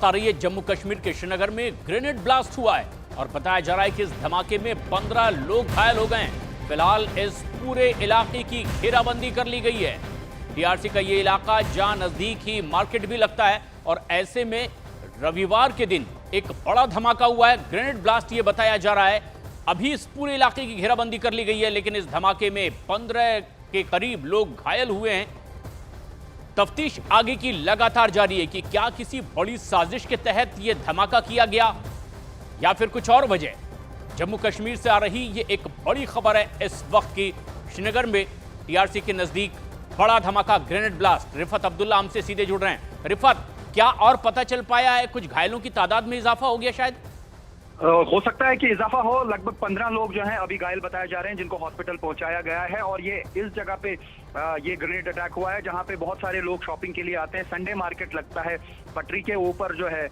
आ रही है जम्मू कश्मीर के श्रीनगर में ग्रेनेड ब्लास्ट हुआ है और बताया जा रहा है कि इस धमाके में 15 लोग घायल हो गए हैं। फिलहाल इस पूरे इलाके की घेराबंदी कर ली गई है। टीआरसी का ये इलाका जहां नजदीक ही मार्केट भी लगता है और ऐसे में रविवार के दिन एक बड़ा धमाका हुआ है, ग्रेनेड ब्लास्ट ये बताया जा रहा है। अभी इस पूरे इलाके की घेराबंदी कर ली गई है, लेकिन इस धमाके में 15 के करीब लोग घायल हुए हैं। तफ्तीश आगे की लगातार जारी है कि क्या किसी बड़ी साजिश के तहत यह धमाका किया गया या फिर कुछ और वजह। जम्मू कश्मीर से आ रही ये एक बड़ी खबर है इस वक्त की। श्रीनगर में टीआरसी के नजदीक बड़ा धमाका, ग्रेनेड ब्लास्ट। रिफत अब्दुल्ला हमसे सीधे जुड़ रहे हैं। रिफत, क्या और पता चल पाया है? कुछ घायलों की तादाद में इजाफा हो गया शायद? हो सकता है कि इजाफा हो। लगभग 15 लोग जो हैं अभी घायल बताए जा रहे हैं, जिनको हॉस्पिटल पहुंचाया गया है। और ये इस जगह पे ये ग्रेनेड अटैक हुआ है जहां पे बहुत सारे लोग शॉपिंग के लिए आते हैं। संडे मार्केट लगता है, पटरी के ऊपर जो है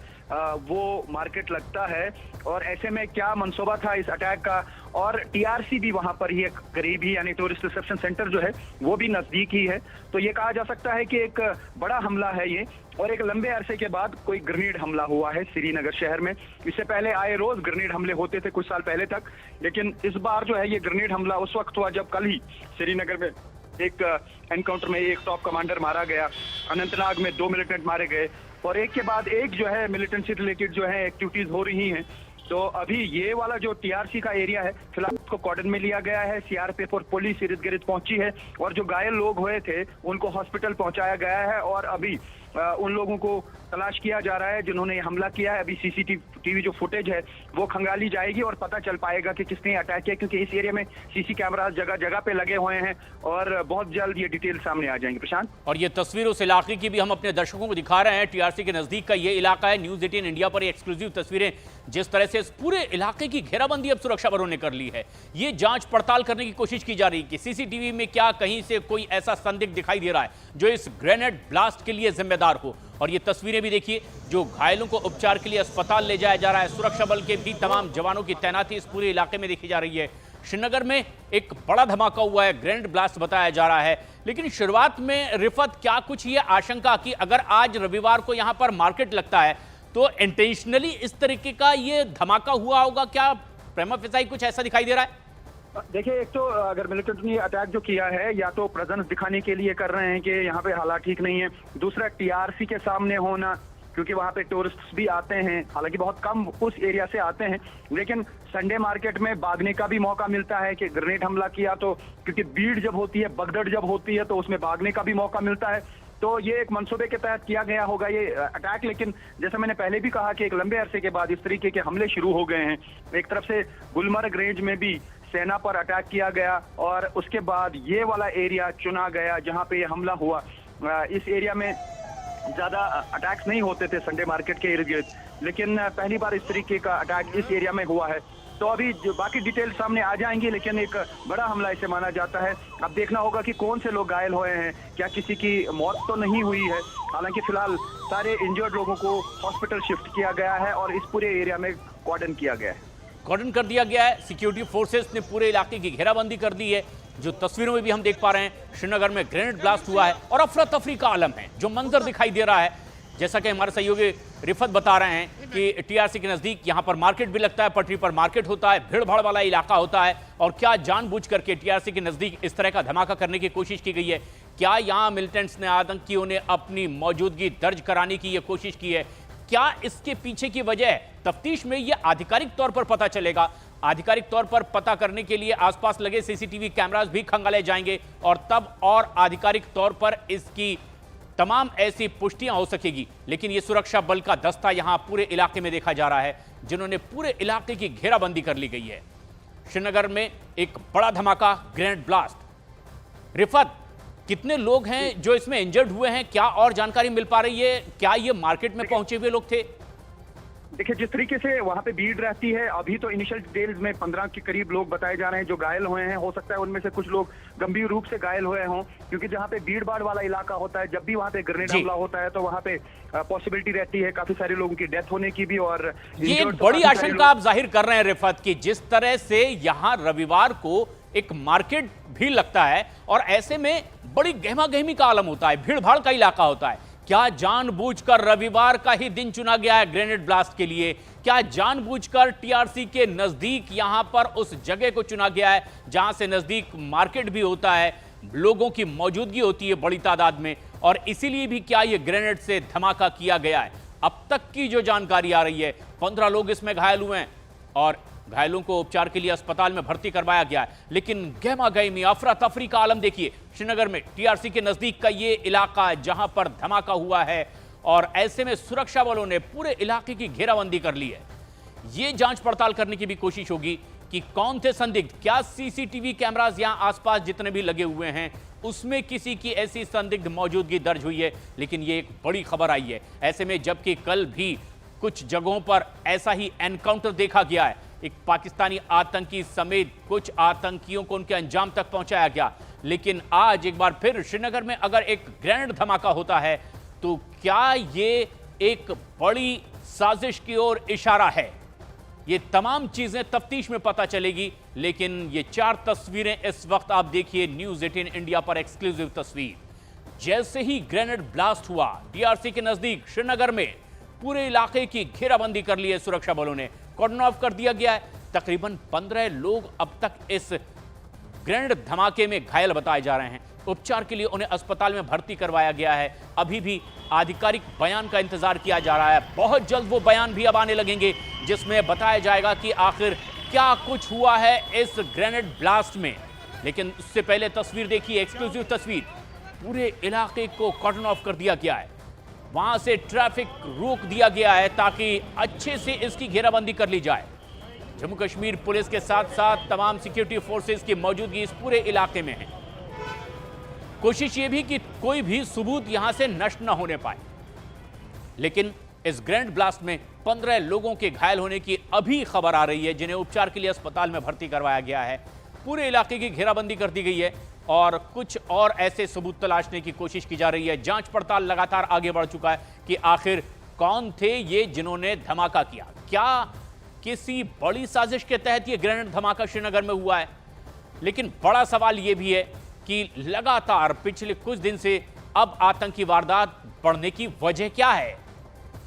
वो मार्केट लगता है। और ऐसे में क्या मंसूबा था इस अटैक का, और टीआरसी भी वहां पर ही एक करीब ही, यानी टूरिस्ट रिसेप्शन सेंटर जो है वो भी नजदीक ही है। तो ये कहा जा सकता है कि एक बड़ा हमला है ये, और एक लंबे अरसे के बाद कोई ग्रेनेड हमला हुआ है श्रीनगर शहर में। इससे पहले आए रोज ग्रेनेड हमले होते थे कुछ साल पहले तक, लेकिन इस बार जो है ये ग्रेनेड हमला उस वक्त हुआ जब कल ही श्रीनगर में एक एनकाउंटर में एक टॉप कमांडर मारा गया। अनंतनाग में 2 मिलिटेंट मारे गए और एक के बाद एक जो है मिलिटेंट से रिलेटेड जो है एक्टिविटीज हो रही हैं। तो अभी ये वाला जो टीआरसी का एरिया है, फिलहाल उसको कॉर्डन में लिया गया है। सीआरपीएफ और पुलिस इर्द गिर्द पहुंची है और जो घायल लोग हुए थे उनको हॉस्पिटल पहुंचाया गया है। और अभी उन लोगों को तलाश किया जा रहा है जिन्होंने हमला किया है। अभी सीसीटीवी जो फुटेज है वो खंगाली जाएगी और पता चल पाएगा कि किसने अटैक किया, क्योंकि इस एरिया में सीसी कैमरास जगह जगह पे लगे हुए हैं और बहुत जल्द ये डिटेल सामने आ जाएंगे। प्रशांत, और ये तस्वीर उस इलाके की भी हम अपने दर्शकों को दिखा रहे हैं। टीआरसी के नजदीक का ये इलाका है। न्यूज 18 इंडिया पर ये एक्सक्लूसिव तस्वीरें, जिस तरह से इस पूरे इलाके की घेराबंदी अब सुरक्षा बलों ने कर ली है। ये जांच पड़ताल करने की कोशिश की जा रही है कि सीसीटीवी में क्या कहीं से कोई ऐसा संदिग्ध दिखाई दे रहा है जो इस ग्रेनेड ब्लास्ट के लिए जिम्मेदार हो। और ये तस्वीरें भी देखिए, जो घायलों को उपचार के लिए अस्पताल ले जाया जा रहा है। सुरक्षा बल के भी तमाम जवानों की तैनाती इस पूरे इलाके में देखी जा रही है। श्रीनगर में एक बड़ा धमाका हुआ है, ग्रेनेड ब्लास्ट बताया जा रहा है। लेकिन शुरुआत में रिफत, क्या कुछ ये आशंका कि अगर आज रविवार को यहां पर मार्केट लगता है तो इंटेंशनली इस तरीके का ये धमाका हुआ होगा? क्या प्रेमा फेसाई कुछ ऐसा दिखाई दे रहा है? देखिए, एक तो अगर मिलिटेंट ने अटैक जो किया है या तो प्रेजेंस दिखाने के लिए कर रहे हैं कि यहाँ पे हालात ठीक नहीं है। दूसरा, टीआरसी के सामने होना, क्योंकि वहाँ पे टूरिस्ट्स भी आते हैं, हालांकि बहुत कम उस एरिया से आते हैं, लेकिन संडे मार्केट में भागने का भी मौका मिलता है कि ग्रेनेड हमला किया तो, क्योंकि भीड़ जब होती है, भगदड़ जब होती है तो उसमें भागने का भी मौका मिलता है। तो ये एक मंसूबे के तहत किया गया होगा ये अटैक। लेकिन जैसे मैंने पहले भी कहा कि एक लंबे अरसे के बाद इस तरीके के हमले शुरू हो गए हैं। एक तरफ से गुलमर्ग रेंज में भी सेना पर अटैक किया गया और उसके बाद ये वाला एरिया चुना गया जहां पे ये हमला हुआ। इस एरिया में ज्यादा अटैक्स नहीं होते थे संडे मार्केट के इर्द गिर्द, लेकिन पहली बार इस तरीके का अटैक इस एरिया में हुआ है। तो अभी जो बाकी डिटेल सामने आ जाएंगी, लेकिन एक बड़ा हमला इसे माना जाता है। अब देखना होगा कि कौन से लोग घायल हुए हैं, क्या किसी की मौत तो नहीं हुई है। हालांकि फिलहाल सारे इंजर्ड लोगों को हॉस्पिटल शिफ्ट किया गया है और इस पूरे एरिया में कॉर्डन किया गया है, कॉर्डन कर दिया गया है। सिक्योरिटी फोर्सेस ने पूरे इलाके की घेराबंदी कर दी है। जो तस्वीरों में भी हम देख पा रहे हैं, श्रीनगर में ग्रेनेड ब्लास्ट हुआ है और अफरा तफरी का आलम है। जो मंजर दिखाई दे रहा है, जैसा कि हमारे सहयोगी रिफत बता रहे हैं कि टीआरसी के नजदीक यहां पर मार्केट भी लगता है, पटरी पर मार्केट होता है, भीड़ भाड़ वाला इलाका होता है। और क्या जानबूझ करके टीआरसी के नजदीक इस तरह का धमाका करने की कोशिश की गई है? क्या यहां मिलिटेंट्स ने, आतंकियों ने अपनी मौजूदगी दर्ज कराने की यह कोशिश की है? क्या इसके पीछे की वजह है? तफ्तीश में यह आधिकारिक तौर पर पता चलेगा। आधिकारिक तौर पर पता करने के लिए आसपास लगे सीसीटीवी कैमरास भी खंगाले जाएंगे और तब और आधिकारिक तौर पर इसकी तमाम ऐसी पुष्टियां हो सकेगी। लेकिन यह सुरक्षा बल का दस्ता यहां पूरे इलाके में देखा जा रहा है, जिन्होंने पूरे इलाके की घेराबंदी कर ली गई है। श्रीनगर में एक बड़ा धमाका, ग्रेनेड ब्लास्ट। रिफत, कितने लोग हैं जो इसमें इंजर्ड हुए हैं? क्या और जानकारी मिल पा रही है? क्या ये मार्केट में पहुंचे हुए लोग थे? देखिए, जिस तरीके से वहाँ पे भीड़ रहती है, अभी तो इनिशियल डिटेल्स में 15 के करीब लोग बताए जा रहे हैं जो घायल हुए हैं। हो सकता है उनमें से कुछ लोग गंभीर रूप से घायल हुए हों, क्योंकि जहाँ पे भीड़ भाड़ वाला इलाका होता है, जब भी वहाँ पे ग्रेनेड हमला होता है तो वहाँ पे पॉसिबिलिटी रहती है काफी सारे लोगों की डेथ होने की भी। और ये एक बड़ी आशंका आप जाहिर कर रहे हैं रिफत की, जिस तरह से यहाँ रविवार को एक मार्केट भी लगता है और ऐसे में बड़ी गहमा गहमी का आलम होता है, भीड़ भाड़ का इलाका होता है। क्या जानबूझकर रविवार का ही दिन चुना गया है ग्रेनेड ब्लास्ट के लिए? क्या जानबूझकर टीआरसी के नजदीक यहां पर उस जगह को चुना गया है जहां से नजदीक मार्केट भी होता है, लोगों की मौजूदगी होती है बड़ी तादाद में, और इसीलिए भी क्या यह ग्रेनेड से धमाका किया गया है? अब तक की जो जानकारी आ रही है, 15 लोग इसमें घायल हुए हैं और घायलों को उपचार के लिए अस्पताल में भर्ती करवाया गया है। लेकिन गहमा गहमी, अफरा तफरी का आलम देखिए। श्रीनगर में टीआरसी के नजदीक का ये इलाका है जहां पर धमाका हुआ है और ऐसे में सुरक्षा बलों ने पूरे इलाके की घेराबंदी कर ली है। ये जांच पड़ताल करने की भी कोशिश होगी कि कौन थे संदिग्ध, क्या सीसीटीवी कैमरास यहां आसपास जितने भी लगे हुए हैं उसमें किसी की ऐसी संदिग्ध मौजूदगी दर्ज हुई है। लेकिन ये एक बड़ी खबर आई है ऐसे में, जबकि कल भी कुछ जगहों पर ऐसा ही एनकाउंटर देखा गया है। एक पाकिस्तानी आतंकी समेत कुछ आतंकियों को उनके अंजाम तक पहुंचाया गया। लेकिन आज एक बार फिर श्रीनगर में अगर एक ग्रेनेड धमाका होता है तो क्या ये एक बड़ी साजिश की ओर इशारा है? ये तमाम चीजें तफ्तीश में पता चलेगी। लेकिन ये 4 तस्वीरें इस वक्त आप देखिए न्यूज़ 18 इंडिया पर, एक्सक्लूसिव तस्वीर। जैसे ही ग्रेनेड ब्लास्ट हुआ टीआरसी के नजदीक श्रीनगर में, पूरे इलाके की घेराबंदी कर ली है सुरक्षा बलों ने, कॉर्डन ऑफ कर दिया गया है। तकरीबन 15 लोग अब तक इस ग्रेनेड धमाके में घायल बताए जा रहे हैं। उपचार के लिए उन्हें अस्पताल में भर्ती करवाया गया है। अभी भी आधिकारिक बयान का इंतजार किया जा रहा है। बहुत जल्द वो बयान भी अब आने लगेंगे जिसमें बताया जाएगा कि आखिर क्या कुछ हुआ है इस ग्रेनेड ब्लास्ट में। लेकिन उससे पहले तस्वीर देखिए, एक्सक्लूसिव तस्वीर। पूरे इलाके को कॉर्डन ऑफ कर दिया गया है, वहां से ट्रैफिक रोक दिया गया है ताकि अच्छे से इसकी घेराबंदी कर ली जाए। जम्मू कश्मीर पुलिस के साथ साथ तमाम सिक्योरिटी फोर्सेस की मौजूदगी इस पूरे इलाके में है। कोशिश ये भी कि कोई भी सबूत यहां से नष्ट न होने पाए। लेकिन इस ग्रेनेड ब्लास्ट में 15 लोगों के घायल होने की अभी खबर आ रही है, जिन्हें उपचार के लिए अस्पताल में भर्ती करवाया गया है। पूरे इलाके की घेराबंदी कर दी गई है और कुछ और ऐसे सबूत तलाशने की कोशिश की जा रही है। जांच पड़ताल लगातार आगे बढ़ चुका है कि आखिर कौन थे ये जिन्होंने धमाका किया। क्या किसी बड़ी साजिश के तहत ये ग्रेनेड धमाका श्रीनगर में हुआ है? लेकिन बड़ा सवाल यह भी है कि लगातार पिछले कुछ दिन से अब आतंकी वारदात बढ़ने की वजह क्या है?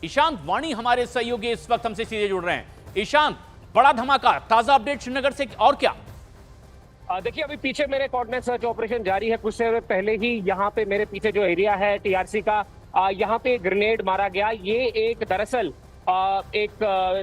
ईशांत वाणी हमारे सहयोगी इस वक्त हमसे सीधे जुड़ रहे हैं। ईशांत, बड़ा धमाका, ताजा अपडेट श्रीनगर से और क्या? देखिए, अभी पीछे मेरे कोऑर्डिनेट सर्च ऑपरेशन जारी है। कुछ समय पहले ही यहाँ पे मेरे पीछे जो एरिया है टीआरसी का, यहाँ पे ग्रेनेड मारा गया। ये एक दरअसल एक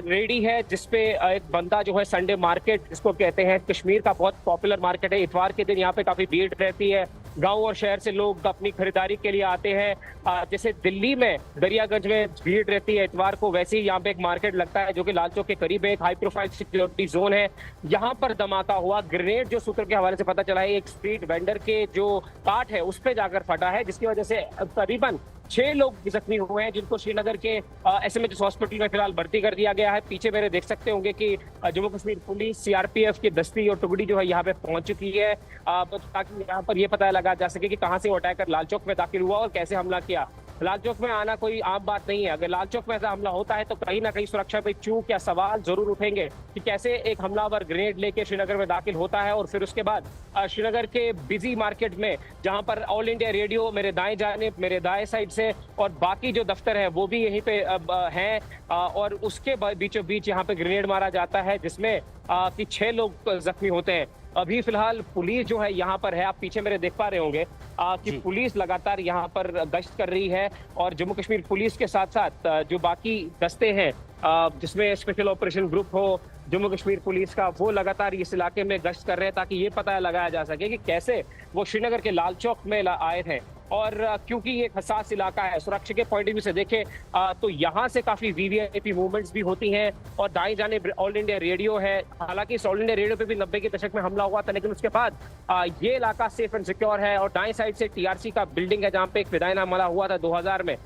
रेडी है जिसपे एक बंदा जो है, संडे मार्केट जिसको कहते हैं, कश्मीर का बहुत पॉपुलर मार्केट है। इतवार के दिन यहाँ पे काफी भीड़ रहती है। गांव और शहर से लोग अपनी खरीदारी के लिए आते हैं। जैसे दिल्ली में दरियागंज में भीड़ रहती है इतवार को, वैसे ही यहाँ पे एक मार्केट लगता है जो कि लाल चौक के करीब है। एक हाई प्रोफाइल सिक्योरिटी जोन है। यहाँ पर धमाका हुआ। ग्रेनेड जो सूत्र के हवाले से पता चला है, एक स्ट्रीट वेंडर के जो काट है उस पर जाकर फटा है, जिसकी वजह से करीबन 6 लोग जख्मी हुए हैं, जिनको श्रीनगर के एसएमएच हॉस्पिटल में फिलहाल भर्ती कर दिया गया है। पीछे मेरे देख सकते होंगे कि जम्मू कश्मीर पुलिस, सीआरपीएफ की दस्ती और टुकड़ी जो है यहाँ पे पहुंच चुकी है, ताकि यहाँ पर यह पता लगा जा सके कि कहां से वो अटैकर लाल चौक में दाखिल हुआ और कैसे हमला किया। लाल चौक में आना कोई आम बात नहीं है। अगर लाल चौक में ऐसा हमला होता है तो कहीं ना कहीं सुरक्षा पे चूक या सवाल जरूर उठेंगे कि कैसे एक हमलावर ग्रेनेड लेके श्रीनगर में दाखिल होता है। और फिर उसके बाद श्रीनगर के बिजी मार्केट में, जहां पर ऑल इंडिया रेडियो मेरे दाएं जाने, मेरे दाएं साइड से, और बाकी जो दफ्तर है वो भी यहीं पे हैं, और उसके बीचों बीच यहाँ पे ग्रेनेड मारा जाता है, जिसमें कि 6 लोग जख्मी होते हैं। अभी फिलहाल पुलिस जो है यहाँ पर है, आप पीछे मेरे देख पा रहे होंगे कि पुलिस लगातार यहाँ पर गश्त कर रही है। और जम्मू कश्मीर पुलिस के साथ साथ जो बाकी दस्ते हैं, जिसमें स्पेशल ऑपरेशन ग्रुप हो जम्मू कश्मीर पुलिस का, वो लगातार इस इलाके में गश्त कर रहे हैं ताकि ये पता लगाया जा सके कि कैसे वो श्रीनगर के लाल चौक में आए थे। और क्योंकि ये एक हसास इलाका है, सुरक्षा के पॉइंट ऑफ व्यू से देखें तो यहाँ से काफी वीवीआईपी मूवमेंट्स भी होती हैं। और दाएं जाने ऑल इंडिया रेडियो है। हालांकि इस ऑल इंडिया रेडियो पे भी 90 के दशक में हमला हुआ था, लेकिन उसके बाद ये इलाका सेफ एंड सिक्योर है। और दाएं साइड से टीआरसी का बिल्डिंग है, जहाँ पे एक फिदायना हमला हुआ था 2000 में।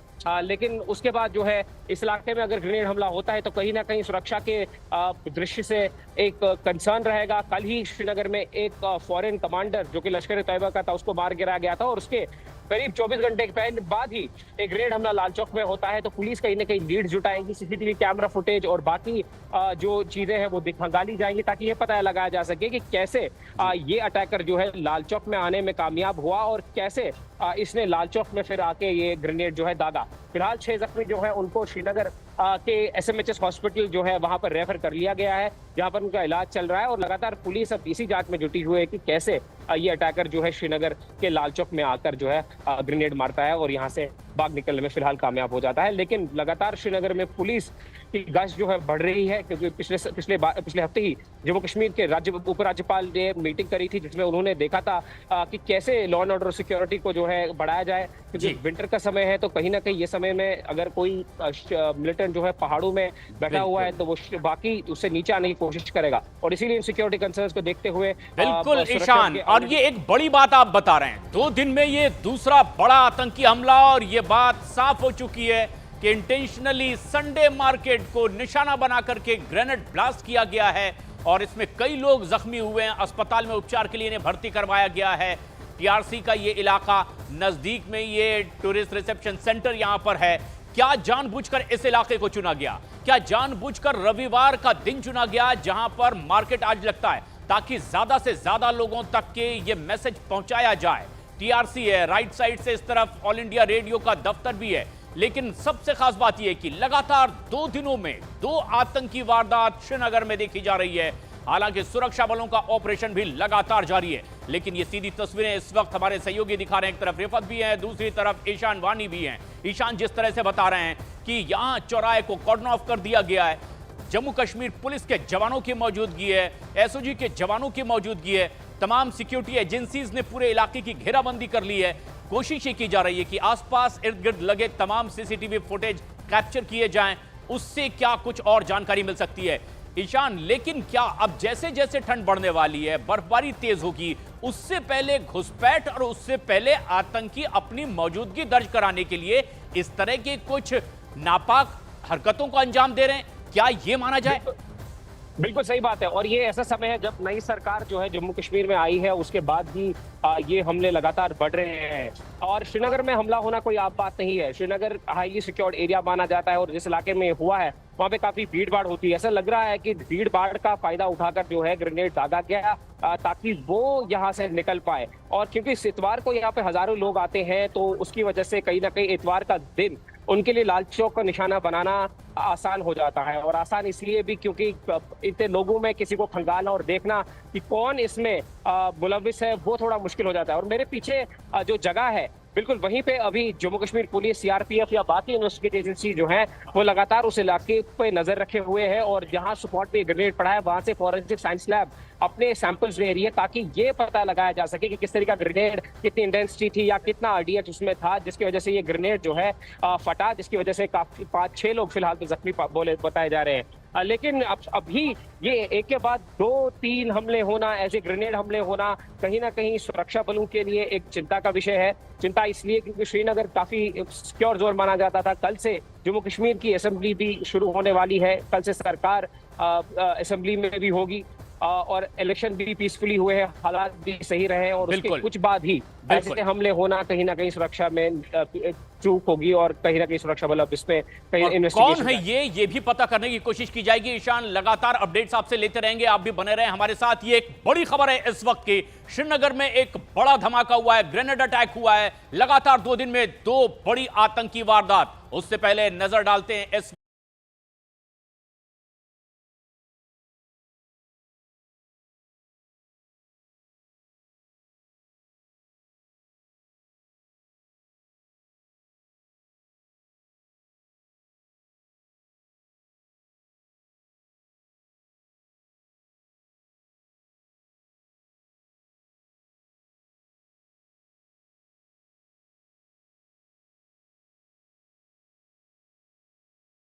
लेकिन उसके बाद जो है इस इलाके में अगर ग्रेनेड हमला होता है तो कहीं ना कहीं सुरक्षा के दृष्टि से एक कंसर्न रहेगा। कल ही श्रीनगर में एक फॉरेन कमांडर जो कि लश्कर तैयबा का था, उसको मार गिराया गया था। और उसके करीब 24 घंटे के बाद ही एक ग्रेनेड हमला लाल चौक में होता है। तो पुलिस कहीं ना कहीं लीड जुटाएगी, सीसीटीवी कैमरा फुटेज और बाकी जो चीजें हैं वो खंगाली जाएंगी, ताकि ये पता लगाया जा सके कि कैसे ये अटैकर जो है लाल चौक में आने में कामयाब हुआ और कैसे इसने लाल चौक में फिर आके ये ग्रेनेड जो है दागा। फिलहाल 6 जख्मी जो है उनको श्रीनगर के SMHS हॉस्पिटल जो है वहां पर रेफर कर लिया गया है, जहां पर उनका इलाज चल रहा है। और लगातार पुलिस अब इसी जांच में जुटी हुई है कि कैसे ये अटैकर जो है श्रीनगर के लाल चौक में आकर जो है ग्रेनेड मारता है और यहां से भाग निकलने में फिलहाल कामयाब हो जाता है। लेकिन लगातार श्रीनगर में पुलिस की गश्त जो है बढ़ रही है, क्योंकि पिछले हफ्ते ही जम्मू कश्मीर के उपराज्यपाल ने मीटिंग करी थी, जिसमें उन्होंने देखा था कि कैसे लॉ एंड ऑर्डर सिक्योरिटी को जो है बढ़ाया जाए, क्योंकि विंटर का समय है। तो कहीं ना कहीं ये समय में अगर कोई मिलिटेंट जो है पहाड़ों में बैठा हुआ है तो वो बाकी उससे नीचे आने की कोशिश करेगा, और इसीलिए सिक्योरिटी कंसर्न्स को देखते हुए बिल्कुल ईशान, और ये एक बड़ी बात आप बता रहे हैं, 2 दिन में ये दूसरा बड़ा आतंकी हमला, और ये बात साफ हो चुकी है कि इंटेंशनली संडे मार्केट को निशाना बना करके ग्रेनेड ब्लास्ट किया गया है, और इसमें कई लोग जख्मी हुए हैं। अस्पताल में उपचार के लिए इन्हें भर्ती करवाया गया है। टीआरसी का ये इलाका, नजदीक में ये टूरिस्ट रिसेप्शन सेंटर यहां पर है। क्या जानबूझकर इस इलाके को चुना गया? क्या जानबूझकर रविवार का दिन चुना गया जहां पर मार्केट आज लगता है, ताकि ज्यादा से ज्यादा लोगों तक के ये मैसेज पहुंचाया जाए? टीआरसी है, राइट साइड से इस तरफ ऑल इंडिया रेडियो का दफ्तर भी है। लेकिन सबसे खास बात यह है कि लगातार 2 दिनों में 2 आतंकी वारदात श्रीनगर में देखी जा रही है। हालांकि सुरक्षा बलों का ऑपरेशन भी लगातार जारी है, लेकिन ये सीधी तस्वीरें इस वक्त हमारे सहयोगी दिखा रहे हैं। एक तरफ रिफत भी है, दूसरी तरफ ईशान वानी भी हैं। ईशान जिस तरह से बता रहे हैं कि यहां चौराहे को कॉर्डन ऑफ कर दिया गया है, जम्मू कश्मीर पुलिस के जवानों की मौजूदगी है, एसओजी के जवानों की मौजूदगी है, तमाम सिक्योरिटी एजेंसीज ने पूरे इलाके की घेराबंदी कर ली है। कोशिश ये की जा रही है कि आसपास इर्द गिर्द लगे तमाम सीसीटीवी फुटेज कैप्चर किए जाएं, उससे क्या कुछ और जानकारी मिल सकती है ईशान? लेकिन क्या अब जैसे जैसे ठंड बढ़ने वाली है, बर्फबारी तेज होगी, उससे पहले घुसपैठ और उससे पहले आतंकी अपनी मौजूदगी दर्ज कराने के लिए इस तरह के कुछ नापाक हरकतों को अंजाम दे रहे हैं, क्या ये माना जाए? बिल्कुल सही बात है, और ये ऐसा समय है जब नई सरकार जो है जम्मू कश्मीर में आई है, उसके बाद भी ये हमले लगातार बढ़ रहे हैं। और श्रीनगर में हमला होना कोई आम बात नहीं है। श्रीनगर हाईली सिक्योर्ड एरिया माना जाता है, और जिस इलाके में हुआ है वहाँ पे काफी भीड़ भाड़ होती है। ऐसा लग रहा है कि भीड़ भाड़ का फायदा उठाकर जो है ग्रेनेड दागा गया ताकि वो यहाँ से निकल पाए। और क्योंकि इस इतवार को यहाँ पे हजारों लोग आते हैं, तो उसकी वजह से कहीं ना कहीं इतवार का दिन उनके लिए लाल चौक का निशाना बनाना आसान हो जाता है। और आसान इसलिए भी क्योंकि इतने लोगों में किसी को खंगालना और देखना कि कौन इसमें मुलविस है, वो थोड़ा मुश्किल हो जाता है। और मेरे पीछे जो जगह है, बिल्कुल वहीं पे अभी जम्मू कश्मीर पुलिस, सीआरपीएफ या बाकी इन्वेस्टिगेटिव एजेंसी जो है वो लगातार उस इलाके पे नजर रखे हुए हैं, और जहां स्पॉट पे ग्रेनेड पड़ा है वहां से फॉरेंसिक साइंस लैब अपने सैंपल्स ले रही है, ताकि ये पता लगाया जा सके कि किस तरीके का ग्रेनेड, कितनी इंटेंसिटी थी या कितना आरडीएच उसमें था, जिसकी वजह से ये ग्रेनेड जो है फटा, जिसकी वजह से काफी 5-6 लोग फिलहाल तो जख्मी बोले बताए जा रहे हैं। लेकिन अभी ये एक के बाद 2-3 हमले होना, ऐसे ग्रेनेड हमले होना कहीं ना कहीं सुरक्षा बलों के लिए एक चिंता का विषय है। चिंता इसलिए क्योंकि श्रीनगर काफी सिक्योर जोन माना जाता था। कल से जम्मू कश्मीर की असेंबली भी शुरू होने वाली है, कल से सरकार असेंबली में भी होगी, और इलेक्शन भी पीसफुली हुए हैं, हालात भी सही रहे, और उसके कुछ बाद ही ऐसे हमले होना कहीं ना कहीं सुरक्षा में चूक होगी, और कहीं ना कहीं सुरक्षा बल अब इसमें कहीं इन्वेस्टिगेशन कौन है ये भी पता करने की कोशिश की जाएगी। ईशान, लगातार अपडेट्स आपसे लेते रहेंगे, आप भी बने रहें हमारे साथ। ये एक बड़ी खबर है इस वक्त की, श्रीनगर में एक बड़ा धमाका हुआ है, ग्रेनेड अटैक हुआ है। लगातार 2 दिन में 2 बड़ी आतंकी वारदात। उससे पहले नजर डालते हैं इस